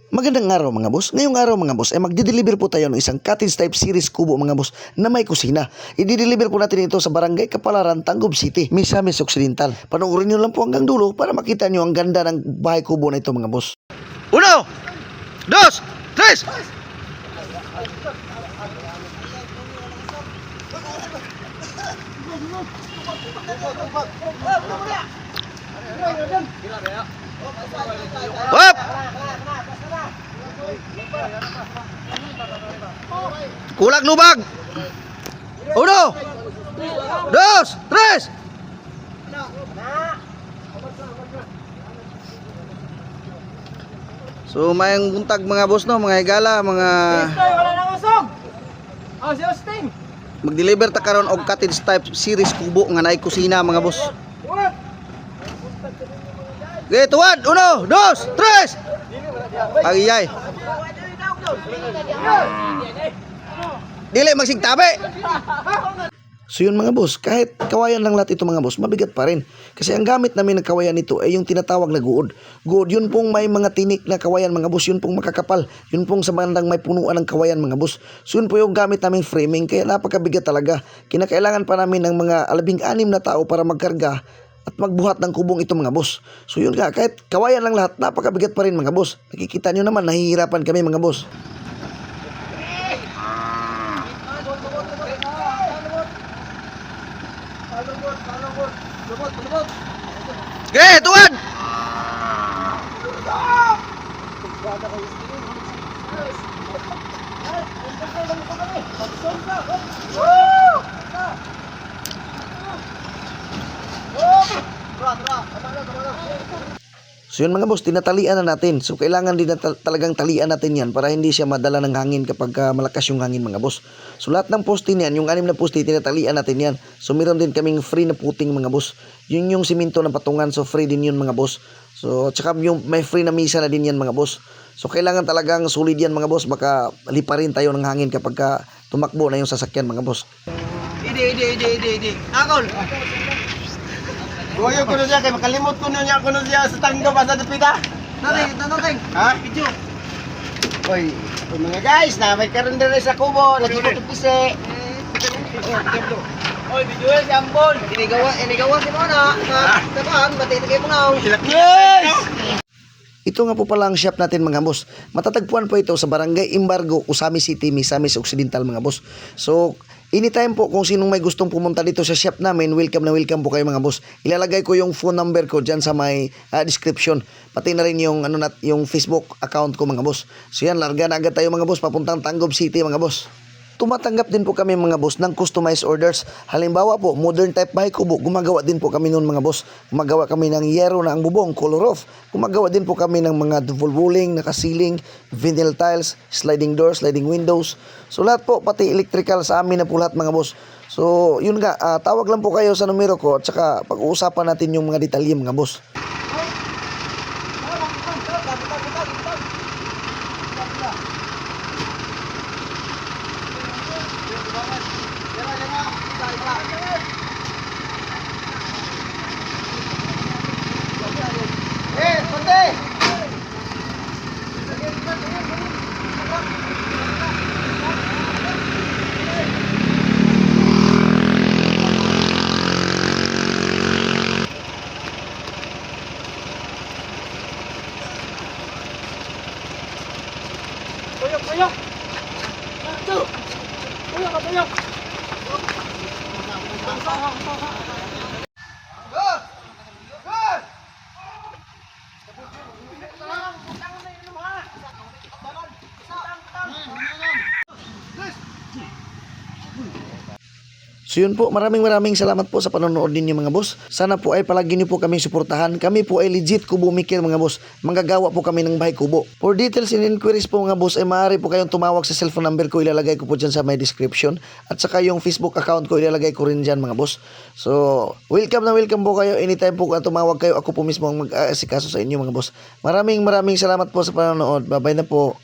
Magandang araw mga boss. Ngayong araw mga boss ay magdi-deliver po tayo ng isang cottage type series kubo mga boss na may kusina. I-deliver po natin ito sa Barangay Kapalaran, Tangub City, Misamis Occidental. Panoorin nyo lang po hanggang dulo para makita nyo ang ganda ng bahay kubo na ito mga boss. 1, 2, 3! Hop! Kulag lubag. 1, 2, 3. So mayang buntag mga boss no, mga higala, mga wala nang usog. Oh, si Austin. mag-deliver ta karon og cottage type series kubo nga naay kusina mga boss. Okay, tuwad. 1, 2, 3. Agiyay. Dili magsigtabi. So yun mga boss, kahit kawayan lang lahat ito mga boss, mabigat pa rin. Kasi ang gamit namin ng kawayan nito ay yung tinatawag na guod. Guod, yun pong may mga tinik na kawayan mga boss, yun pong makakapal. Yun pong sa bandang may punuan ng kawayan mga boss. So yun po yung gamit naming framing, kaya napakabigat talaga. Kinakailangan pa namin ng mga 16 na tao para magkarga at magbuhat ng kubong ito mga boss. So yun nga, kahit kawayan lang lahat, napakabigat pa rin mga boss. Nakikita nyo naman, nahihirapan kami mga boss. Okay, tuwan! So yun mga boss, tinatalian na natin. So kailangan din na talagang talian natin yan para hindi siya madala ng hangin kapag malakas yung hangin mga boss. So lahat ng poste niyan, yung 6 na poste, tinatalian natin yan. So meron din kaming free na puting mga boss. Yun yung simento ng patungan, so free din yun mga boss. So tsaka yung may free na misa na din yan mga boss. So kailangan talagang solid yan mga boss, baka lipa rin tayo ng hangin kapag tumakbo na yung sasakyan mga boss. Idi. Akol. Goyo ko niya kay makalimot ko niya sa tanggo basta dapita. Nating. Ha? Video. Oy, mga guys, na may karon dere sa kubo, nagibot og pise. Oy, video si Ambon. Inigawa si Mona. Taban, batay kay mo. Yes! Ito nga po pala ang shop natin mga boss. Matatagpuan po ito sa Barangay Imbargo, Usami City, Misamis Occidental mga boss. So anytime po kung sinong may gustong pumunta dito sa shop namin, welcome na welcome po kayo mga boss. Ilalagay ko yung phone number ko dyan sa may description. Pati na rin yung, yung Facebook account ko mga boss. So yan, larga na agad tayo mga boss, papuntang Tangub City mga boss. Tumatanggap din po kami mga boss ng customized orders. Halimbawa po, modern type bahay kubo, gumagawa din po kami noon mga boss. Gumagawa kami ng yero na ang bubong, color off. Gumagawa din po kami ng mga wall-walling, naka-ceiling, vinyl tiles, sliding doors, sliding windows. So lahat po, pati electrical sa amin na po lahat mga boss. So yun nga, tawag lang po kayo sa numero ko at saka pag-uusapan natin yung mga detalye mga boss. Puyok. Puyok. So yun po, maraming salamat po sa panonood ninyo mga boss. Sana po ay palagi niyo po kami suportahan. Kami po ay legit kubo maker mga boss. Manggagawa po kami ng bahay kubo. For details and inquiries po mga boss ay maaari po kayong tumawag sa cellphone number ko. Ilalagay ko po dyan sa my description. At saka yung Facebook account ko ilalagay ko rin dyan mga boss. So welcome na welcome po kayo. Anytime po tumawag kayo, ako po mismo ang mag-aasikaso sa inyo mga boss. Maraming salamat po sa panonood. Bye bye na po.